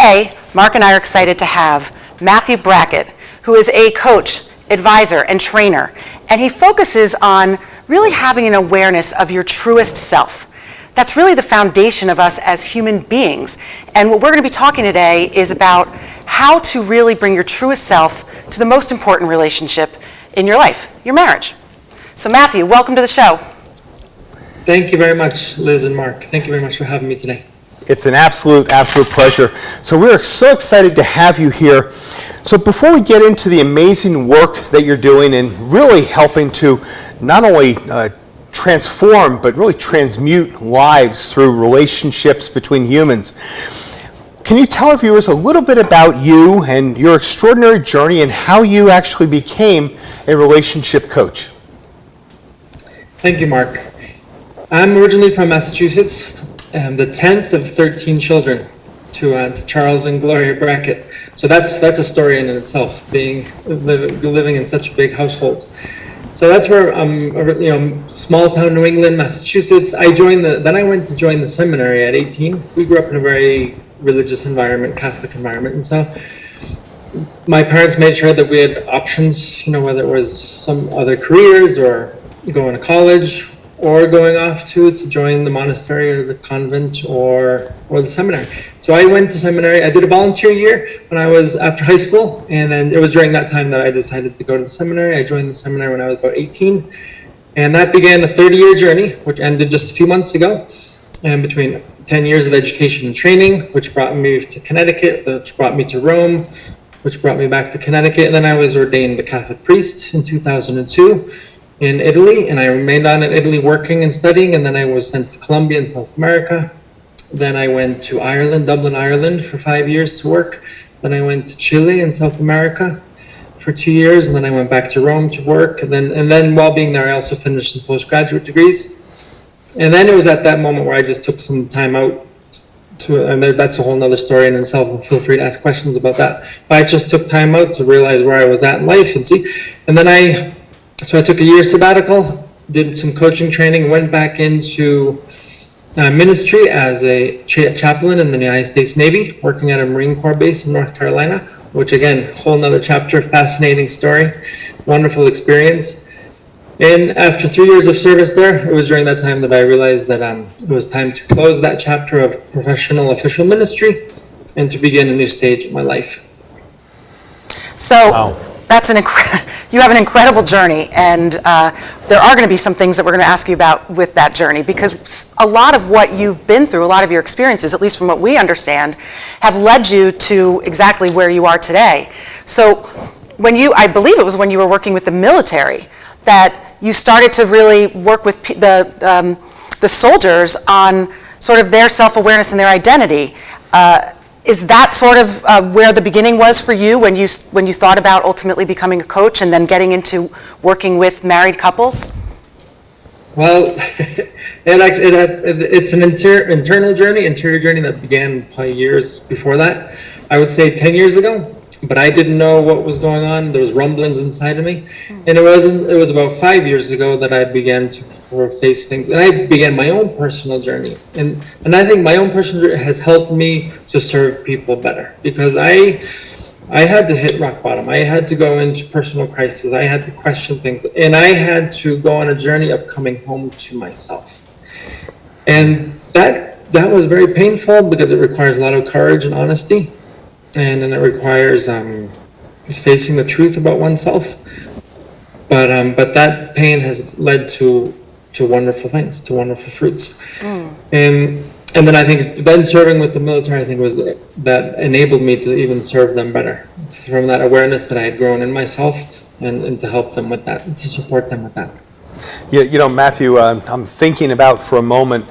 Today, Mark and I are excited to have Matthew Brackett, who is a coach, advisor, and trainer, and he focuses on really having an awareness of your truest self. That's really the foundation of us as human beings, and what we're going to be talking today is about how to really bring your truest self to the most important relationship in your life, your marriage. So Matthew, welcome to the show. Thank you very much, Liz and Mark. Thank you very much for having me today. It's an absolute pleasure. So we're so excited to have you here. So before we get into the amazing work that you're doing and really helping to not only transform, but really transmute lives through relationships between humans, can you tell our viewers a little bit about you and your extraordinary journey and how you actually became a relationship coach? Thank you, Mark. I'm originally from Massachusetts. I'm the 10th of 13 children to Charles and Gloria Brackett. So that's a story in itself, living in such a big household. So that's where small town New England, Massachusetts. Then I went to join the seminary at 18. We grew up in a very religious environment, Catholic environment, and so my parents made sure that we had options, whether it was some other careers or going to college, or going off to join the monastery or the convent or the seminary. So I went to seminary. I did a volunteer year when I was after high school, and then it was during that time that I decided to go to the seminary. I joined the seminary when I was about 18, and that began a 30-year journey, which ended just a few months ago, and between 10 years of education and training, which brought me to Connecticut, which brought me to Rome, which brought me back to Connecticut, and then I was ordained a Catholic priest in 2002. In Italy, and I remained on in Italy working and studying, and then I was sent to Colombia in South America. Then I went to Ireland, Dublin, Ireland for 5 years to work. Then I went to Chile in South America for 2 years, and then I went back to Rome to work. And then while being there, I also finished some postgraduate degrees. And then it was at that moment where I just took some time out and that's a whole nother story in itself, and feel free to ask questions about that. But I just took time out to realize where I was at in life and see. And then So I took a year sabbatical, did some coaching training, went back into ministry as a chaplain in the United States Navy, working at a Marine Corps base in North Carolina, which again, whole nother chapter, fascinating story, wonderful experience. And after 3 years of service there, it was during that time that I realized that it was time to close that chapter of professional official ministry and to begin a new stage in my life. So. Wow. You have an incredible journey, and there are going to be some things that we're going to ask you about with that journey, because a lot of what you've been through, a lot of your experiences, at least from what we understand, have led you to exactly where you are today. So I believe it was when you were working with the military that you started to really work with the soldiers on sort of their self-awareness and their identity. Is that sort of where the beginning was for you when you thought about ultimately becoming a coach and then getting into working with married couples? Well, it's an interior journey that began probably years before that. I would say 10 years ago, but I didn't know what was going on. There was rumblings inside of me, and it was about 5 years ago that I began to face things, and I began my own personal journey, and I think my own personal journey has helped me to serve people better, because I had to hit rock bottom. I had to go into personal crisis. I had to question things, and I had to go on a journey of coming home to myself, and that was very painful because it requires a lot of courage and honesty, and then it requires facing the truth about oneself. But that pain has led to wonderful things, to wonderful fruits. And then I think serving with the military, I think was that enabled me to even serve them better, from that awareness that I had grown in myself, and to help them with that, and to support them with that. Yeah, Matthew, I'm thinking about for a moment,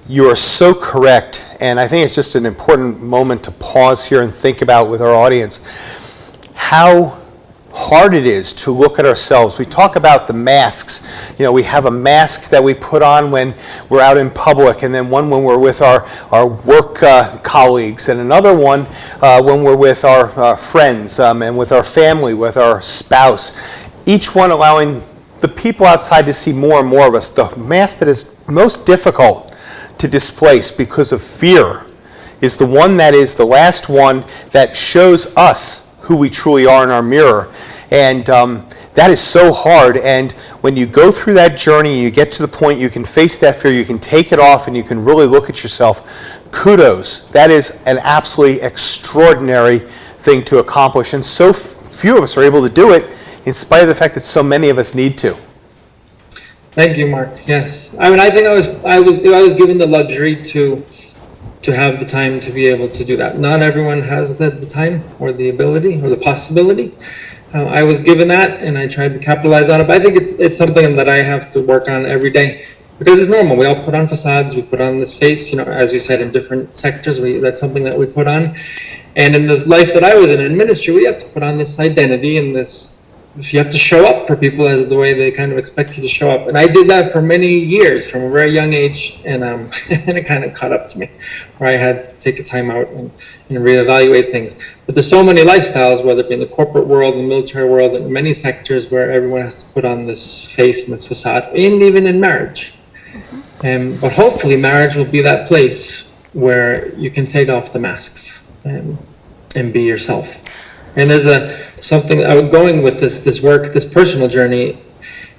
you are so correct, and I think it's just an important moment to pause here and think about with our audience how hard it is to look at ourselves. We talk about the masks. We have a mask that we put on when we're out in public, and then one when we're with our work colleagues, and another one when we're with our friends and with our family, with our spouse. Each one allowing the people outside to see more and more of us. The mask that is most difficult to displace because of fear is the one that is the last one that shows us who we truly are in our mirror. And that is so hard. And when you go through that journey and you get to the point you can face that fear, you can take it off, and you can really look at yourself, kudos. That is an absolutely extraordinary thing to accomplish. And so few of us are able to do it, in spite of the fact that so many of us need to. Thank you, Mark. Yes, I mean, I think I was given the luxury to have the time to be able to do that. Not everyone has the time or the ability or the possibility. I was given that, and I tried to capitalize on it. But I think it's something that I have to work on every day, because it's normal. We all put on facades. We put on this face. You know, as you said, in different sectors, that's something that we put on. And in this life that I was in ministry, we have to put on this identity and this. You have to show up for people as the way they kind of expect you to show up. And I did that for many years from a very young age, and and it kind of caught up to me, where I had to take a time out and reevaluate things. But there's so many lifestyles, whether it be in the corporate world, the military world, and many sectors where everyone has to put on this face and this facade, and even in marriage. But hopefully marriage will be that place where you can take off the masks and be yourself. And there's something I was going with this work, this personal journey.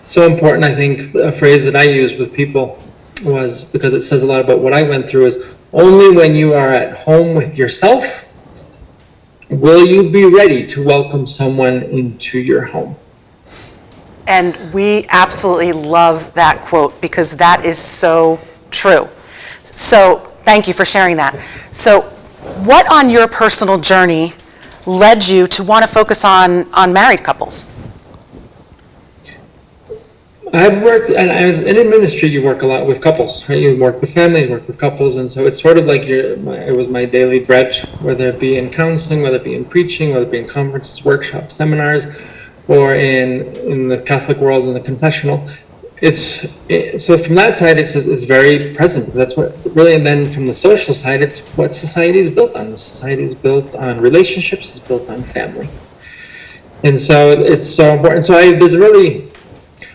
So important, I think, a phrase that I use with people was, because it says a lot about what I went through, is only when you are at home with yourself will you be ready to welcome someone into your home. And we absolutely love that quote, because that is so true. So thank you for sharing that. So what on your personal journey led you to want to focus on married couples? I've worked, and I was in ministry, you work a lot with couples, right? You work with families, work with couples, and so it's sort of like it was my daily bread, whether it be in counseling, whether it be in preaching, whether it be in conferences, workshops, seminars, or in the Catholic world, in the confessional. So from that side, it's very present. That's what really, and then from the social side, it's what society is built on. The society is built on relationships. It's built on family, and so it's so important. So there's really,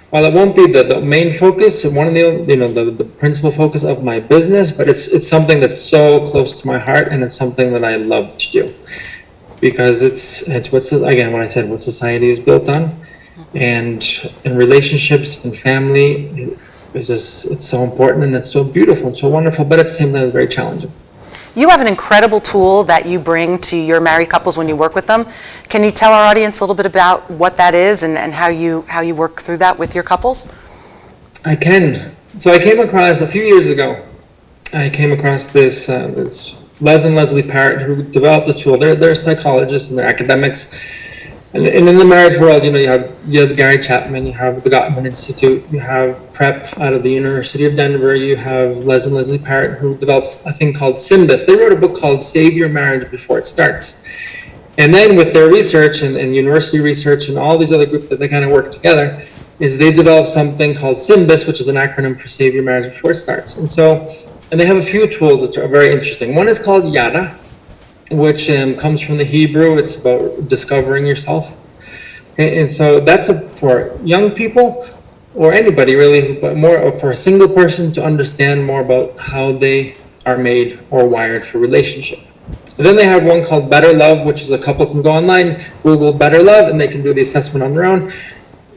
while it won't be the main focus, one of the principal focus of my business, but it's something that's so close to my heart, and it's something that I love to do, because it's what I said, what society is built on. And in relationships and family, it's so important, and it's so beautiful and so wonderful, but at the same time, it's very challenging. You have an incredible tool that you bring to your married couples when you work with them. Can you tell our audience a little bit about what that is and how you work through that with your couples? I can. So I came across, a few years ago, this Les and Leslie Parrott, who developed the tool. They're psychologists and they're academics. And in the marriage world, you have Gary Chapman, you have the Gottman Institute, you have Prep out of the University of Denver, you have Les and Leslie Parrott, who develops a thing called SYMBIS. They wrote a book called Save Your Marriage Before It Starts. And then with their research and university research and all these other groups that they kind of work together, is they developed something called SYMBIS, which is an acronym for Save Your Marriage Before It Starts. And they have a few tools that are very interesting. One is called YADA, which comes from the Hebrew. It's about discovering yourself. Okay, and so that's for young people or anybody really, but more for a single person to understand more about how they are made or wired for relationship. And then they have one called Better Love, which is a couple can go online, Google Better Love, and they can do the assessment on their own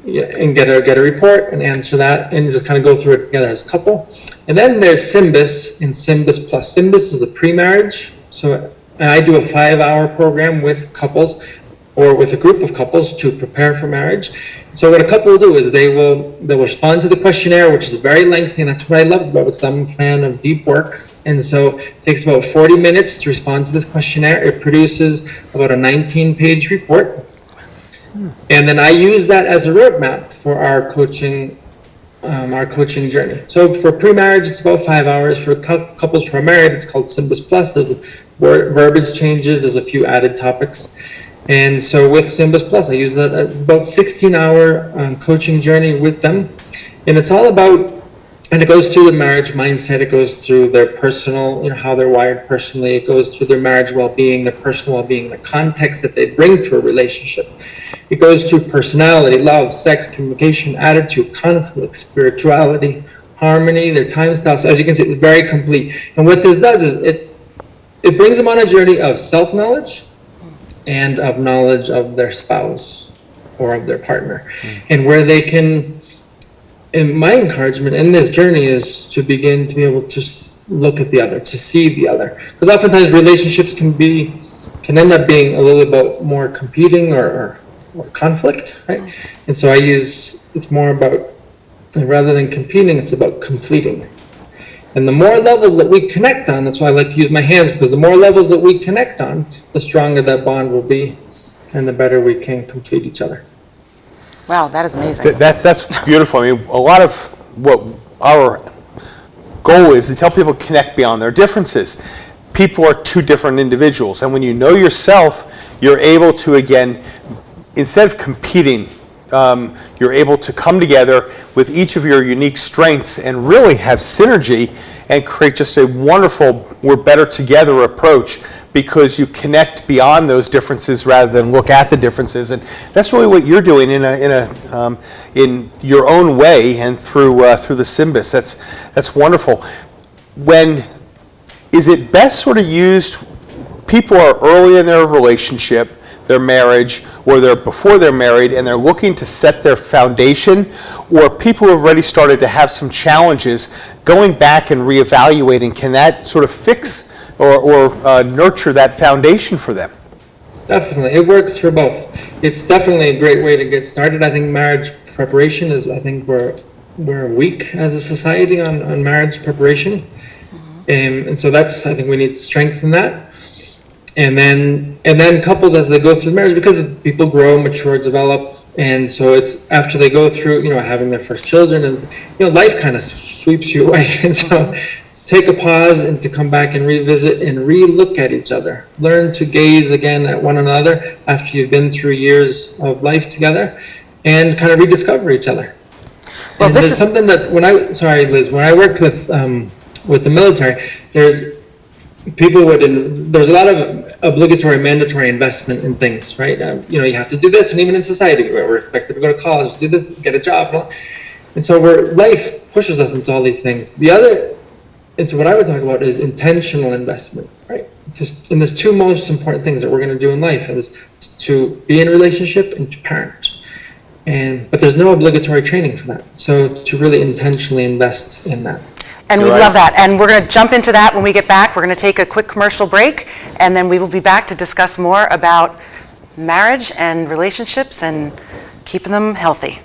and get a report and answer that and just kind of go through it together as a couple. And then there's SYMBIS and SYMBIS Plus. SYMBIS is a pre-marriage. And I do a 5-hour program with couples or with a group of couples to prepare for marriage. So what a couple will do is they'll respond to the questionnaire, which is very lengthy, and that's what I love about it, because I'm a fan of deep work. And so it takes about 40 minutes to respond to this questionnaire. It produces about a 19-page report. And then I use that as a roadmap for our coaching journey. So for pre-marriage, it's about 5 hours. For couples who are married, it's called SYMBIS Plus. There's verbiage changes. There's a few added topics. And so with SYMBIS Plus, I use that as about 16-hour coaching journey with them. And it's all about, and it goes through the marriage mindset. It goes through their personal, how they're wired personally. It goes through their marriage well-being, their personal well-being, the context that they bring to a relationship. It goes through personality, love, sex, communication, attitude, conflict, spirituality, harmony, their time styles. So as you can see, it's very complete. And what this does is it it brings them on a journey of self-knowledge and of knowledge of their spouse or of their partner, and where they can, and my encouragement in this journey is to begin to be able to look at the other, to see the other, because oftentimes relationships can end up being a little bit more competing or conflict, right? And so it's more about, rather than competing, it's about completing. And the more levels that we connect on, that's why I like to use my hands, because the more levels that we connect on, the stronger that bond will be, and the better we can complete each other. Wow, that is amazing. That's beautiful. I mean, a lot of what our goal is to tell people to connect beyond their differences. People are two different individuals, and when you know yourself, you're able to, again, instead of competing, you're able to come together with each of your unique strengths and really have synergy and create just a wonderful, we're better together approach, because you connect beyond those differences rather than look at the differences. And that's really what you're doing in your own way and through the Symbis. That's wonderful. Is it best sort of used, people are early in their relationship, their marriage, or they're before they're married, and they're looking to set their foundation, or people who have already started to have some challenges, going back and reevaluating, can that sort of fix or nurture that foundation for them? Definitely, it works for both. It's definitely a great way to get started. I think marriage preparation is, I think we're weak as a society on marriage preparation. And so I think we need to strengthen that. And then couples, as they go through marriage, because people grow, mature, develop, and so it's after they go through, having their first children, and life kind of sweeps you away. And so take a pause and to come back and revisit and re-look at each other. Learn to gaze again at one another after you've been through years of life together, and kind of rediscover each other. Well, and this there's is something that when I worked with the military, there's a lot of obligatory, mandatory investment in things, right? You have to do this, and even in society, we're expected to go to college, do this, get a job, and so life pushes us into all these things. And so what I would talk about is intentional investment, right? And there's two most important things that we're going to do in life is to be in a relationship and to parent. But there's no obligatory training for that. So to really intentionally invest in that. And we love that. And we're going to jump into that when we get back. We're going to take a quick commercial break, and then we will be back to discuss more about marriage and relationships and keeping them healthy.